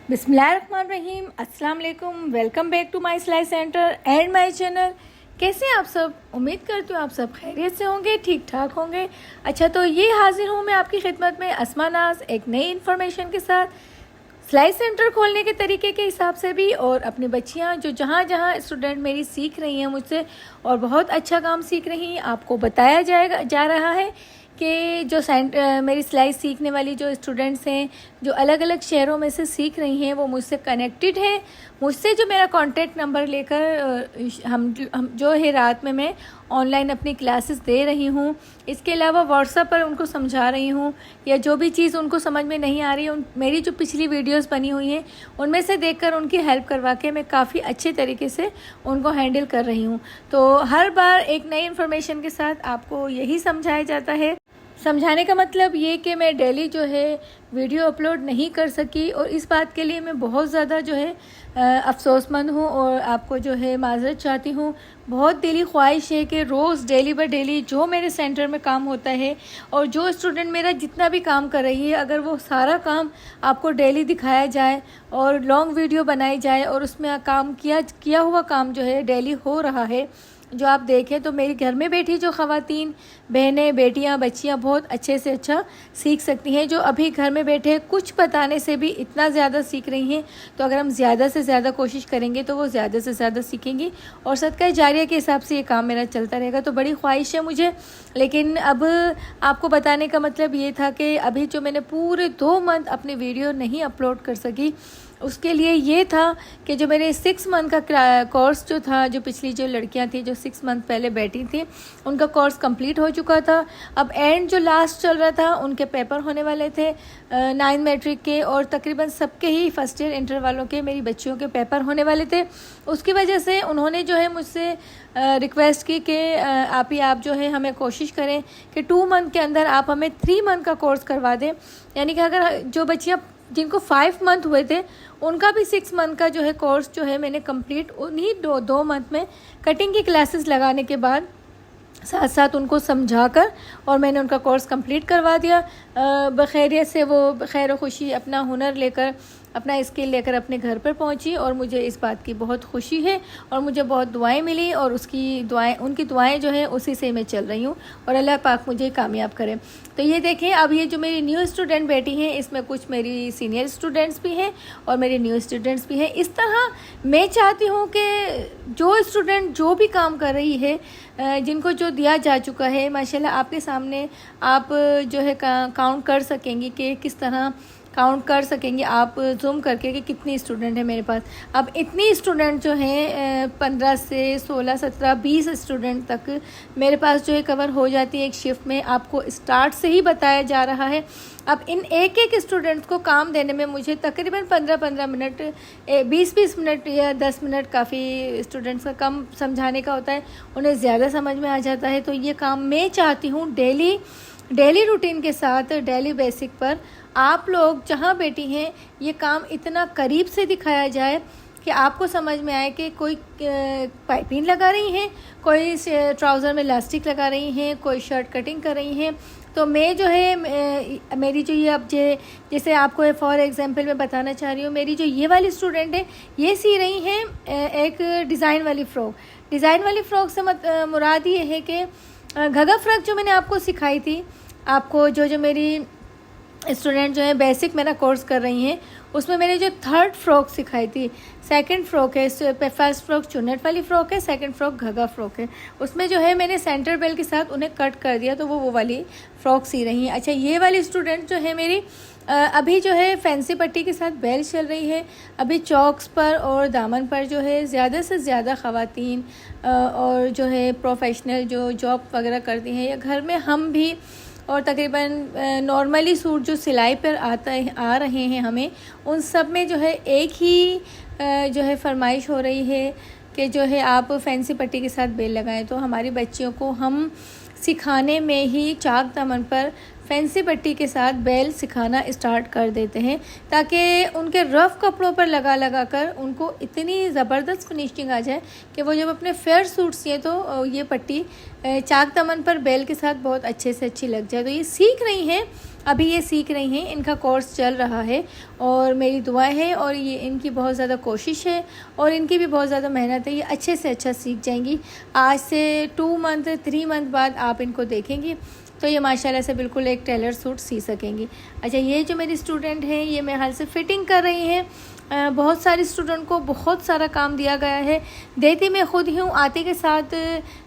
बिस्मिल्लाहिर्रहमानिर्रहीम, अस्सलाम वालेकुम। वेलकम बैक टू माय सिलाई सेंटर एंड माय चैनल। कैसे हैं आप सब? उम्मीद करती हूँ आप सब खैरियत से होंगे, ठीक ठाक होंगे। अच्छा, तो ये हाजिर हूँ मैं आपकी खिदमत में अस्मा नाज एक नई इन्फॉर्मेशन के साथ, सिलाई सेंटर खोलने के तरीके के हिसाब से भी, और अपनी बच्चियाँ जो जहाँ जहाँ स्टूडेंट मेरी सीख रही हैं मुझसे और बहुत अच्छा काम सीख रही हैं, आपको बताया जा रहा है कि जो मेरी सिलाई सीखने वाली जो स्टूडेंट्स हैं जो अलग अलग शहरों में से सीख रही हैं वो मुझसे कनेक्टेड हैं। मुझसे जो मेरा कॉन्टैक्ट नंबर लेकर हम जो है रात में मैं ऑनलाइन अपनी क्लासेस दे रही हूँ, इसके अलावा व्हाट्सएप पर उनको समझा रही हूँ, या जो भी चीज़ उनको समझ में नहीं आ रही है मेरी जो पिछली वीडियोस बनी हुई हैं उनमें से देखकर उनकी हेल्प करवा के मैं काफ़ी अच्छे तरीके से उनको हैंडल कर रही हूँ। तो हर बार एक नई इन्फॉर्मेशन के साथ आपको यही समझाया जाता है। समझाने का मतलब ये कि मैं डेली जो है वीडियो अपलोड नहीं कर सकी, और इस बात के लिए मैं बहुत ज़्यादा जो है अफसोसमंद हूँ और आपको जो है माज़रत चाहती हूँ। बहुत दिली ख्वाहिश है कि रोज़ डेली बाय डेली जो मेरे सेंटर में काम होता है और जो स्टूडेंट मेरा जितना भी काम कर रही है, अगर वो सारा काम आपको डेली दिखाया जाए और लॉन्ग वीडियो बनाई जाए और उसमें काम किया हुआ काम जो है डेली हो रहा है जो आप देखें, तो मेरी घर में बैठी जो ख़वातीन बहनें बेटियां बच्चियां बहुत अच्छे से अच्छा सीख सकती हैं। जो अभी घर में बैठे कुछ बताने से भी इतना ज़्यादा सीख रही हैं, तो अगर हम ज़्यादा से ज़्यादा कोशिश करेंगे तो वो ज़्यादा से ज़्यादा सीखेंगी और सदका जारिया के हिसाब से ये काम मेरा चलता रहेगा। तो बड़ी ख्वाहिश है मुझे, लेकिन अब आपको बताने का मतलब ये था कि अभी जो मैंने पूरे 2 मंथ अपनी वीडियो नहीं अपलोड कर सकी, उसके लिए ये था कि जो मेरे 6 मंथ का कोर्स जो था, जो पिछली जो लड़कियां थी जो 6 मंथ पहले बैठी थी उनका कोर्स कंप्लीट हो चुका था। अब एंड जो लास्ट चल रहा था उनके पेपर होने वाले थे 9 मैट्रिक के, और तकरीबन सबके ही फर्स्ट ईयर इंटर वालों के मेरी बच्चियों के पेपर होने वाले थे। उसकी वजह से उन्होंने जो है मुझसे रिक्वेस्ट की कि आप जो है हमें कोशिश करें कि 2 मंथ के अंदर आप हमें 3 मंथ का कोर्स करवा दें। यानी कि अगर जो बच्चियाँ जिनको 5 मंथ हुए थे उनका भी 6 मंथ का जो है कोर्स जो है मैंने कंप्लीट उन्हीं 2 मंथ में कटिंग की क्लासेस लगाने के बाद साथ साथ उनको समझाकर और मैंने उनका कोर्स कंप्लीट करवा दिया। बखैरियत से वो खैर खुशी अपना हुनर लेकर अपना स्किल लेकर अपने घर पर पहुंची, और मुझे इस बात की बहुत खुशी है और मुझे बहुत दुआएं मिली, और उनकी दुआएं जो है उसी से मैं चल रही हूँ, और अल्लाह पाक मुझे कामयाब करे। तो ये देखें, अब ये जो मेरी न्यू स्टूडेंट बैठी हैं इसमें कुछ मेरी सीनियर स्टूडेंट्स भी हैं और मेरी न्यू स्टूडेंट्स भी हैं। इस तरह मैं चाहती हूँ कि जो स्टूडेंट जो भी काम कर रही है, जिनको जो दिया जा चुका है माशाल्लाह आपके सामने आप जो है काउंट कर सकेंगी कि किस तरह काउंट कर सकेंगे आप जूम करके कि कितनी स्टूडेंट है मेरे पास। अब इतनी स्टूडेंट जो हैं 15 से 16 17 20 स्टूडेंट तक मेरे पास जो है कवर हो जाती है एक शिफ्ट में। आपको स्टार्ट से ही बताया जा रहा है। अब इन एक एक स्टूडेंट्स को काम देने में मुझे तकरीबन 15-15 मिनट 20-20 मिनट या 10 मिनट काफ़ी स्टूडेंट्स का कम समझाने का होता है, उन्हें ज़्यादा समझ में आ जाता है। तो ये काम मैं चाहती हूँ डेली रूटीन के साथ डेली बेसिक पर आप लोग जहाँ बैठी हैं ये काम इतना करीब से दिखाया जाए कि आपको समझ में आए कि कोई पाइपिंग लगा रही हैं, कोई ट्राउज़र में इलास्टिक लगा रही हैं, कोई शर्ट कटिंग कर रही हैं। तो मैं जो है मेरी जो ये अब जैसे आपको फॉर एग्जांपल मैं बताना चाह रही हूँ, मेरी जो ये वाली स्टूडेंट है ये सी रही हैं एक डिज़ाइन वाली फ़्रॉक से मुराद ये है कि घगा फ्रॉक जो मैंने आपको सिखाई थी, आपको जो मेरी स्टूडेंट जो है बेसिक मेरा कोर्स कर रही हैं उसमें मैंने जो 3rd फ्रॉक सिखाई थी, 2nd फ्रॉक है, फर्स्ट फ्रॉक चुन्नट वाली फ़्रॉक है, 2nd फ्रॉक घगा फ्रॉक है, उसमें जो है मैंने सेंटर बेल के साथ उन्हें कट कर दिया तो वो वाली फ़्रॉक सी रही हैं। अच्छा, ये वाली स्टूडेंट जो है मेरी अभी जो है फैंसी पट्टी के साथ बेल चल रही है। अभी चौक्स पर और दामन पर जो है ज़्यादा से ज़्यादा ख़वातीन और जो है प्रोफेशनल जो जॉब वगैरह करती हैं या घर में हम भी, और तकरीबन नॉर्मली सूट जो सिलाई पर आ रहे हैं हमें, उन सब में जो है एक ही जो है फरमाइश हो रही है कि जो है आप फैंसी पट्टी के साथ बेल लगाएं। तो हमारी बच्चियों को हम सिखाने में ही चाक दामन पर फैंसी पट्टी के साथ बेल सिखाना स्टार्ट कर देते हैं, ताकि उनके रफ़ कपड़ों पर लगा लगा कर उनको इतनी ज़बरदस्त फिनिशिंग आ जाए कि वो जब अपने फेयर सूट सिए तो ये पट्टी चाक दामन पर बेल के साथ बहुत अच्छे से अच्छी लग जाए। तो ये सीख रही हैं, अभी ये सीख रही हैं, इनका कोर्स चल रहा है और मेरी दुआएं है और ये इनकी बहुत ज़्यादा कोशिश है और इनकी भी बहुत ज़्यादा मेहनत है। ये अच्छे से अच्छा सीख जाएंगी। आज से 2 मंथ 3 मंथ बाद आप इनको देखेंगी तो ये माशाल्लाह से बिल्कुल एक टेलर सूट सी सकेंगी। अच्छा, ये जो मेरी स्टूडेंट हैं ये मेरे हाल से फ़िटिंग कर रही हैं। बहुत सारे स्टूडेंट को बहुत सारा काम दिया गया है, देती मैं खुद ही हूँ। आते के साथ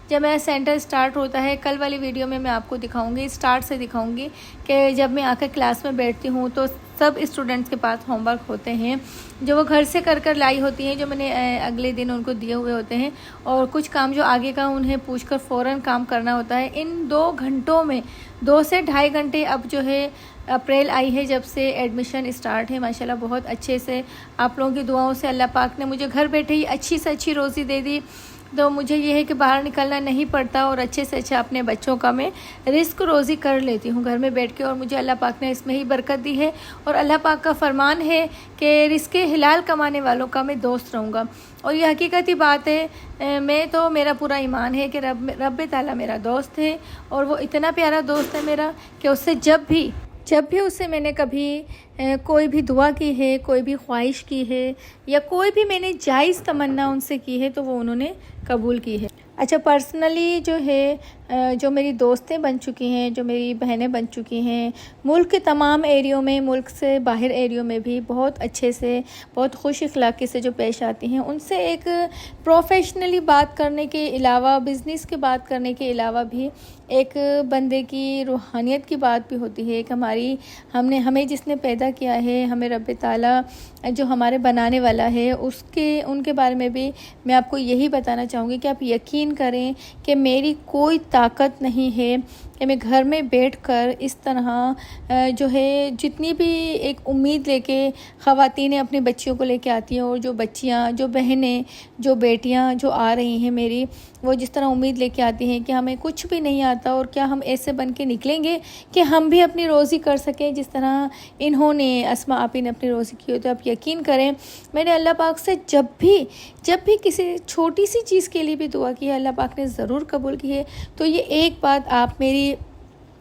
जब मेरा सेंटर स्टार्ट होता है, कल वाली वीडियो में मैं आपको दिखाऊंगी, स्टार्ट से दिखाऊंगी कि जब मैं आकर क्लास में बैठती हूँ तो सब स्टूडेंट्स के पास होमवर्क होते हैं जो वो घर से कर लाई होती हैं, जो मैंने अगले दिन उनको दिए हुए होते हैं, और कुछ काम जो आगे का उन्हें पूछकर फ़ौरन काम करना होता है। इन 2 घंटों में 2 से ढाई घंटे अब जो है अप्रैल आई है जब से एडमिशन स्टार्ट है, माशाल्लाह बहुत अच्छे से आप लोगों की दुआओं से अल्लाह पाक ने मुझे घर बैठे ही अच्छी से अच्छी रोज़ी दे दी। तो मुझे ये है कि बाहर निकलना नहीं पड़ता और अच्छे से अच्छा अपने बच्चों का मैं रिस्क रोज़ी कर लेती हूँ घर में बैठ के, और मुझे अल्लाह पाक ने इसमें ही बरकत दी है। और अल्लाह पाक का फरमान है कि रिस्क हिलाल कमाने वालों का मैं दोस्त रहूँगा, और ये हकीकती बात है। मैं तो मेरा पूरा ईमान है कि रब ताला मेरा दोस्त है, और वो इतना प्यारा दोस्त है मेरा कि उससे जब भी उससे मैंने कभी कोई भी दुआ की है, कोई भी ख्वाहिश की है, या कोई भी मैंने जायज़ तमन्ना उनसे की है तो वो उन्होंने कबूल की है। अच्छा, पर्सनली जो है जो मेरी दोस्तें बन चुकी हैं, जो मेरी बहनें बन चुकी हैं, मुल्क के तमाम एरियो में, मुल्क से बाहर एरियो में भी बहुत अच्छे से, बहुत खुश अखलाक़ी से जो पेश आती हैं, उनसे एक प्रोफेशनली बात करने के अलावा, बिज़नेस की बात करने के अलावा भी एक बंदे की रूहानियत की बात भी होती है। एक हमें जिसने पैदा किया है, हमें रब ताला जो हमारे बनाने वाला है, उनके बारे में भी मैं आपको यही बताना चाहूँगी कि आप यकीन करें कि मेरी कोई ताकत नहीं है कि मैं घर में बैठकर इस तरह जो है जितनी भी एक उम्मीद लेके ख़वातीनें अपनी बच्चियों को लेके आती हैं, और जो बच्चियाँ, जो बहनें, जो बेटियाँ जो आ रही हैं मेरी, वो जिस तरह उम्मीद लेके आती हैं कि हमें कुछ भी नहीं आता और क्या हम ऐसे बन के निकलेंगे कि हम भी अपनी रोज़ी कर सकें जिस तरह इन्होंने, अस्मा आपी ने अपनी रोज़ी की हो। तो आप यकीन करें, मैंने अल्लाह पाक से जब भी किसी छोटी सी चीज़ के लिए भी दुआ की है, अल्लाह पाक ने ज़रूर कबूल की है। तो ये एक बात आप मेरी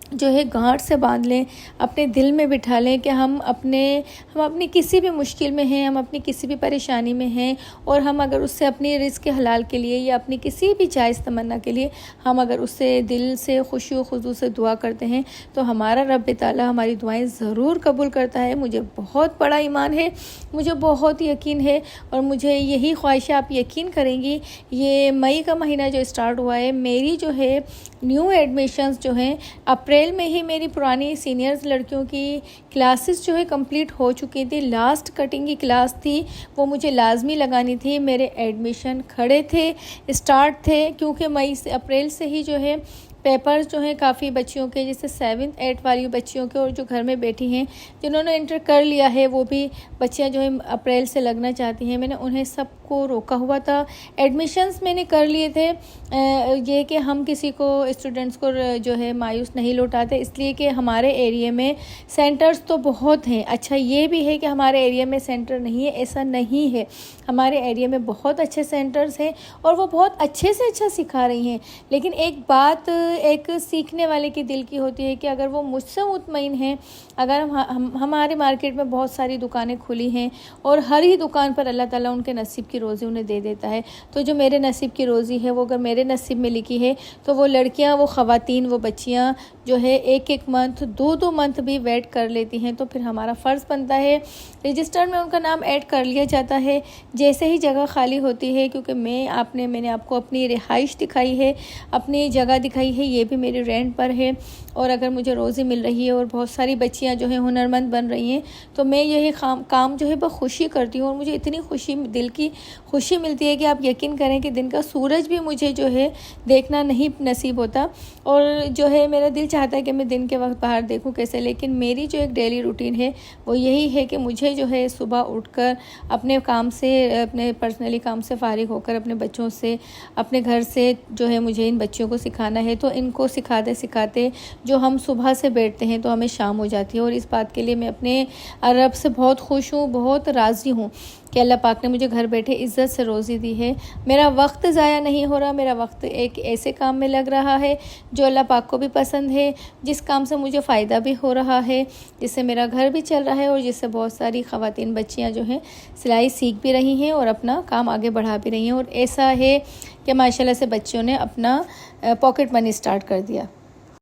जो है गांठ से बांध लें, अपने दिल में बिठा लें कि हम अपनी किसी भी मुश्किल में हैं, हम अपनी किसी भी परेशानी में हैं, और हम अगर उससे अपनी रिज़्क़ हलाल के लिए या अपनी किसी भी जायज़ तमन्ना के लिए हम अगर उससे दिल से खुशी व खुजू से दुआ करते हैं तो हमारा रब ताला हमारी दुआएं ज़रूर कबूल करता है। मुझे बहुत बड़ा ईमान है, मुझे बहुत यकीन है, और मुझे यही ख्वाहिश है। आप यकीन करेंगी, ये मई का महीना जो स्टार्ट हुआ है, मेरी जो है न्यू एडमिशन्स जो हैं अप्रैल में ही मेरी पुरानी सीनियर्स लड़कियों की क्लासेस जो है कंप्लीट हो चुकी थी। लास्ट कटिंग की क्लास थी, वो मुझे लाजमी लगानी थी। मेरे एडमिशन खड़े थे, स्टार्ट थे, क्योंकि मई से अप्रैल से ही जो है पेपर्स जो हैं काफ़ी बच्चियों के, जैसे 7th 8th वाली बच्चियों के, और जो घर में बैठी हैं जिन्होंने इंटर कर लिया है, वो भी बच्चियां जो है अप्रैल से लगना चाहती हैं। मैंने उन्हें सबको रोका हुआ था। एडमिशन्स मैंने कर लिए थे, ये कि हम किसी को, स्टूडेंट्स को जो है मायूस नहीं लौटाते, इसलिए कि हमारे एरिया में सेंटर्स तो बहुत हैं। अच्छा, ये भी है कि हमारे एरिया में सेंटर नहीं है, ऐसा नहीं है। हमारे एरिया में बहुत अच्छे सेंटर्स हैं और वो बहुत अच्छे से अच्छा सिखा रही हैं। लेकिन एक बात एक सीखने वाले की दिल की होती है कि अगर वो मुझसे मुतमईन हैं, अगर हमारे मार्केट में बहुत सारी दुकानें खुली हैं और हर ही दुकान पर अल्लाह ताला उनके नसीब की रोज़ी उन्हें दे देता है, तो जो मेरे नसीब की रोज़ी है वो अगर मेरे नसीब में लिखी है तो वो लड़कियां, वो ख़वातीन, वो बच्चियां जो है 1-1 मंथ, 2-2 मंथ भी वेट कर लेती हैं। तो फिर हमारा फ़र्ज़ बनता है, रजिस्टर में उनका नाम ऐड कर लिया जाता है जैसे ही जगह खाली होती है, क्योंकि मैंने आपको अपनी रिहाइश दिखाई है, अपनी जगह दिखाई है, ये भी मेरे रेंट पर है। और अगर मुझे रोज़ी मिल रही है और बहुत सारी बच्चियां जो हैं हुनरमंद बन रही हैं, तो मैं यही काम जो है बखुशी करती हूँ, और मुझे इतनी खुशी, दिल की खुशी मिलती है कि आप यकीन करें कि दिन का सूरज भी मुझे जो है देखना नहीं नसीब होता। और जो है मेरा दिल चाहता है कि मैं दिन के वक्त बाहर देखूं कैसे, लेकिन मेरी जो एक डेली रूटीन है वो यही है कि मुझे जो है सुबह उठकर अपने काम से, अपने पर्सनली काम से फ़ारिग होकर अपने बच्चों से, अपने घर से जो है मुझे इन बच्चियों को सिखाना है। तो इनको सिखाते सिखाते जो हम सुबह से बैठते हैं तो हमें शाम हो जाती है। और इस बात के लिए मैं अपने रब से बहुत खुश हूँ, बहुत राज़ी हूँ कि अल्लाह पाक ने मुझे घर बैठे इज़्ज़त से रोज़ी दी है। मेरा वक्त ज़ाया नहीं हो रहा, मेरा वक्त एक ऐसे काम में लग रहा है जो अल्लाह पाक को भी पसंद है, जिस काम से मुझे फ़ायदा भी हो रहा है, जिससे मेरा घर भी चल रहा है और जिससे बहुत सारी ख़वातीन बच्चियाँ जो हैं सिलाई सीख भी रही हैं और अपना काम आगे बढ़ा भी रही हैं। और ऐसा है कि माशाल्लाह से बच्चों ने अपना पॉकेट मनी स्टार्ट कर दिया।